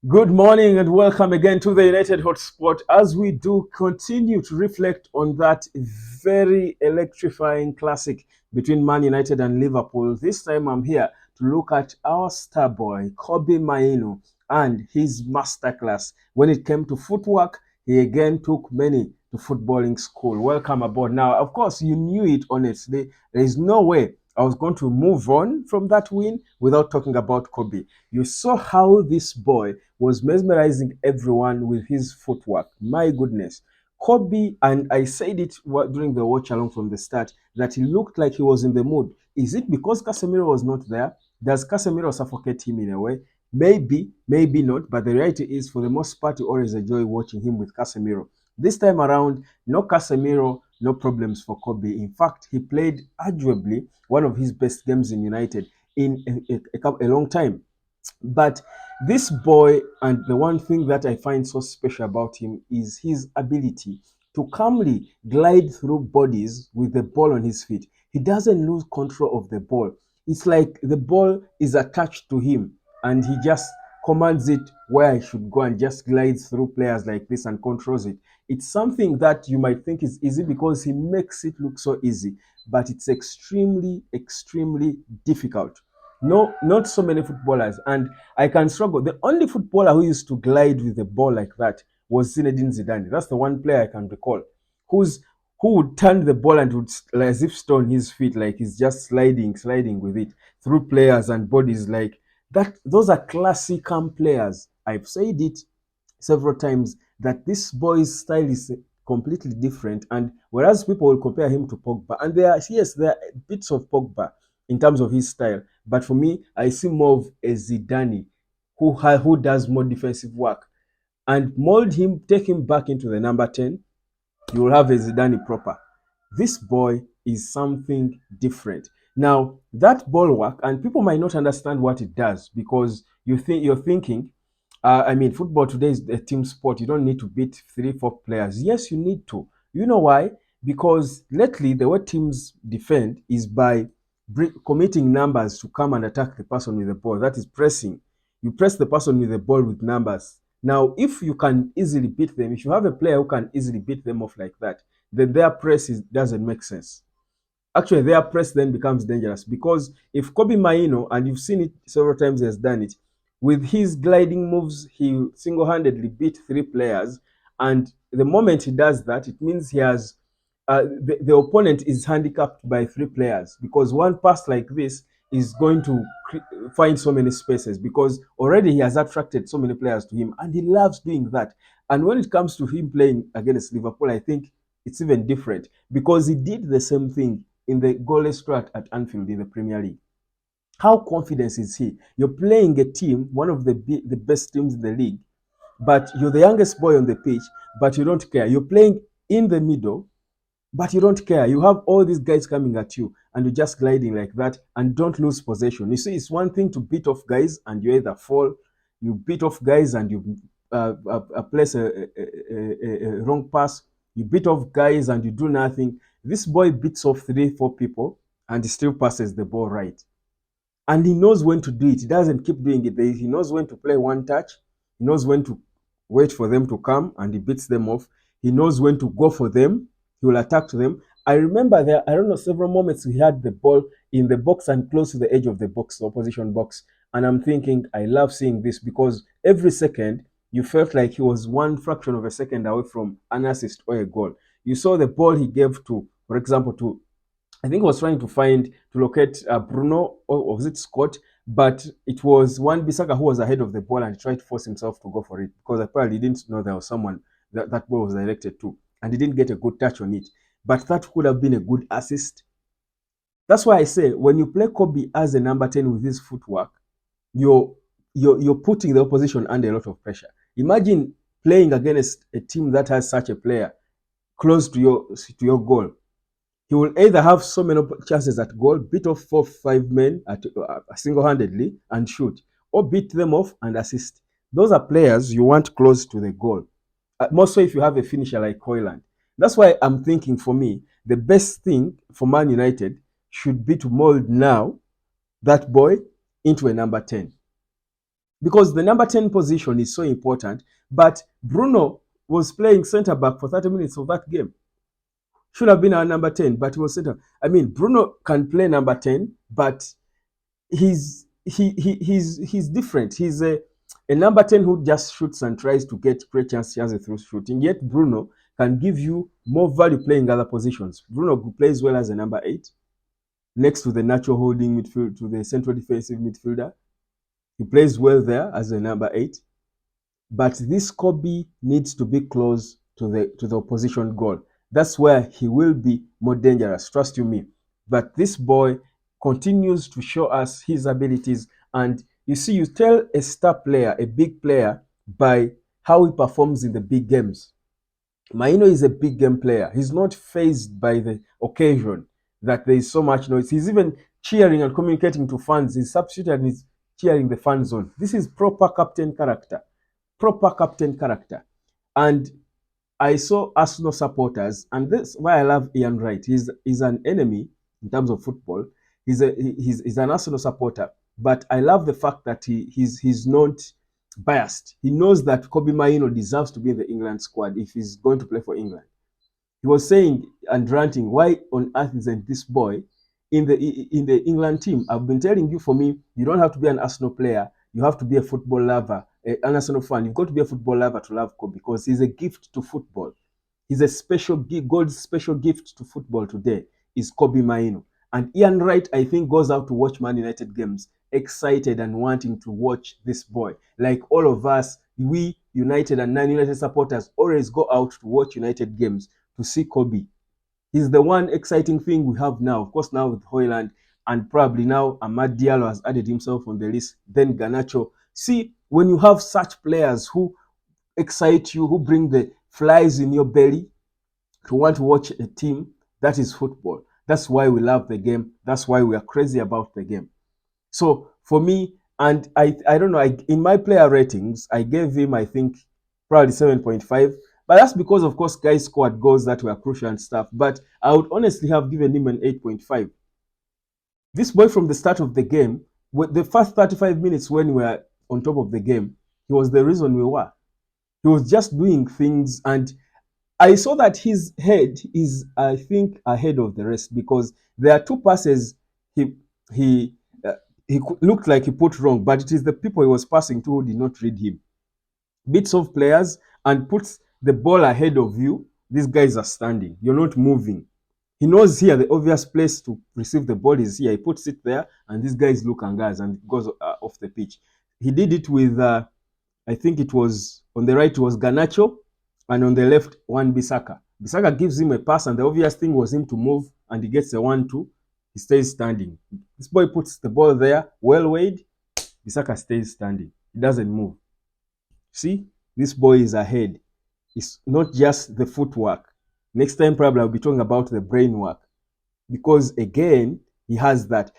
Good morning and welcome again to the United Hotspot as we do continue to reflect on that very electrifying classic between Man United and Liverpool. This time I'm here to look at our star boy, Kobbie Mainoo, and his masterclass. When it came to footwork, he again took many to footballing school. Welcome aboard. Now, of course, you knew it honestly. There is no way I was going to move on from that win without talking about Kobbie. You saw how this boy was mesmerizing everyone with his footwork. My goodness. Kobbie, and I said it during the watch along from the start, that he looked like he was in the mood. Is it because Casemiro was not there? Does Casemiro suffocate him in a way? Maybe, maybe not, but the reality is, for the most part, you always enjoy watching him with Casemiro. This time around, no Casemiro, no problems for Kobbie. In fact, he played arguably one of his best games in United in a long time. But this boy, and the one thing that I find so special about him is his ability to calmly glide through bodies with the ball on his feet. He doesn't lose control of the ball. It's like the ball is attached to him and he just commands it where I should go and just glides through players like this and controls it. It's something that you might think is easy because he makes it look so easy, but it's extremely, extremely difficult. No, not so many footballers, and I can struggle. The only footballer who used to glide with the ball like that was Zinedine Zidane. That's the one player I can recall who's who would turn the ball and would like, as if stone his feet, like he's just sliding with it through players and bodies like that. Those are classic players. I've said it several times that this boy's style is completely different. And whereas people will compare him to Pogba, and there are bits of Pogba in terms of his style, but for me, I see more of a Zidane who does more defensive work and mold him, take him back into the number 10. You will have a Zidane proper. This boy is something different. Now, that ball work, and people might not understand what it does because you're thinking, football today is a team sport. You don't need to beat three, four players. Yes, you need to. You know why? Because lately, the way teams defend is by committing numbers to come and attack the person with the ball. That is pressing. You press the person with the ball with numbers. Now, if you can easily beat them, if you have a player who can easily beat them off like that, then their doesn't make sense. Actually, their press then becomes dangerous because if Kobbie Mainoo, and you've seen it several times, he has done it, with his gliding moves, he single-handedly beat three players. And the moment he does that, it means he has the opponent is handicapped by three players because one pass like this is going to find so many spaces because already he has attracted so many players to him and he loves doing that. And when it comes to him playing against Liverpool, I think it's even different because he did the same thing in the goalless drought at Anfield in the Premier League. How confident is he? You're playing a team, one of the best teams in the league, but you're the youngest boy on the pitch, but you don't care. You're playing in the middle, but you don't care. You have all these guys coming at you, and you're just gliding like that, and don't lose possession. You see, it's one thing to beat off guys, and you either fall, you beat off guys, and you place a wrong pass. You beat off guys, and you do nothing. This boy beats off three, four people, and he still passes the ball right. And he knows when to do it. He doesn't keep doing it. He knows when to play one touch. He knows when to wait for them to come and he beats them off. He knows when to go for them. He will attack to them. I remember there, I don't know, several moments we had the ball in the box and close to the edge of the box, the opposition box. And I'm thinking, I love seeing this because every second you felt like he was one fraction of a second away from an assist or a goal. You saw the ball he gave to, for example, to I think he was trying to locate Bruno, or was it Scott? But it was one Bissaka who was ahead of the ball and tried to force himself to go for it because apparently he didn't know there was someone that ball was directed to. And he didn't get a good touch on it. But that could have been a good assist. That's why I say when you play Kobbie as a number 10 with his footwork, you're, you're putting the opposition under a lot of pressure. Imagine playing against a team that has such a player close to your goal. He will either have so many chances at goal, beat off 4, 5 men single-handedly and shoot, or beat them off and assist. Those are players you want close to the goal. More so if you have a finisher like Hoyland. That's why I'm thinking for me, the best thing for Man United should be to mold now that boy into a number 10. because the number 10 position is so important. But Bruno was playing centre back for 30 minutes of that game. Should have been our number 10, but he was centre. I mean, Bruno can play number 10, but he's different. He's a number 10 who just shoots and tries to create chances through shooting. Yet Bruno can give you more value playing other positions. Bruno plays well as a number 8, next to the natural holding midfield, to the central defensive midfielder. He plays well there as a number 8. But this Kobbie needs to be close to the opposition goal. That's where he will be more dangerous, trust you me. But this boy continues to show us his abilities. And you see, you tell a star player, a big player, by how he performs in the big games. Mainoo is a big game player. He's not fazed by the occasion that there is so much noise. He's even cheering and communicating to fans. He's substituted and he's cheering the fans on. This is proper captain character. Proper captain character. And I saw Arsenal supporters, and that's why I love Ian Wright. He's an enemy in terms of football. He's an Arsenal supporter, but I love the fact that he's not biased. He knows that Kobbie Mainoo'S deserves to be in the England squad if he's going to play for England. He was saying and ranting, why on earth isn't this boy in the England team? I've been telling you, for me, you don't have to be an Arsenal player. You have to be a football lover, an Arsenal fan. You've got to be a football lover to love Kobbie, because he's a gift to football. He's a special gift. God's special gift to football today is Kobbie Mainoo'S. And Ian Wright, I think, goes out to watch Man United games excited and wanting to watch this boy. Like all of us, we United and non-United supporters always go out to watch United games to see Kobbie. He's the one exciting thing we have now. Of course, now with Højlund, and probably now Amad Diallo has added himself on the list, then Garnacho. See, when you have such players who excite you, who bring the flies in your belly to want to watch a team, that is football. That's why we love the game. That's why we are crazy about the game. So for me, and I don't know, in my player ratings, I gave him, I think, probably 7.5. But that's because, of course, guys scored goals that were crucial and stuff. But I would honestly have given him an 8.5. This boy, from the start of the game, the first 35 minutes when we were on top of the game, he was the reason we were. He was just doing things, and I saw that his head is, I think, ahead of the rest, because there are two passes he looked like he put wrong, but it is the people he was passing to who did not read him. Bits of players and puts the ball ahead of you. These guys are standing. You're not moving. He knows here the obvious place to receive the ball is here. He puts it there, and these guys look and guys, and it goes off the pitch. He did it with, I think it was on the right was Garnacho, and on the left, Wan-Bissaka. Bissaka gives him a pass, and the obvious thing was him to move, and he gets a 1-2. He stays standing. This boy puts the ball there, well weighed. Bissaka stays standing. He doesn't move. See, this boy is ahead. It's not just the footwork. Next time, probably I'll be talking about the brain work, because again, he has that.